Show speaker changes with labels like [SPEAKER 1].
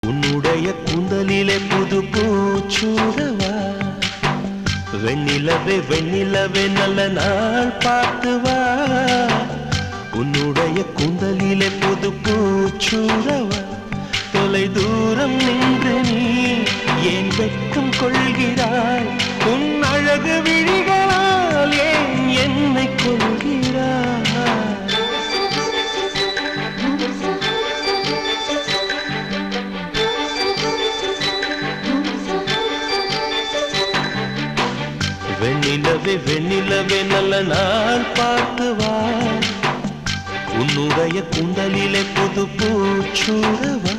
[SPEAKER 1] உன்னுடைய கூந்தலிலே புது பூச்சூடவா வெண்ணிலவே வெண்ணிலவே நல்ல நாள் பார்த்து வா உன்னுடைய கூந்தலிலே புது பூச்சூடவா தொலை தூரம் நின்று நீ ஏன் வெட்கம் கொள்கிறாய் உன் அழகு விழிகளால் ஏன் என்னை கொள்கிறாய் வெண்ணிலவே வெண்ணிலவே நல்ல நாள் பார்த்து வா உன்னுடைய கூந்தலிலே புது பூச்சூடவா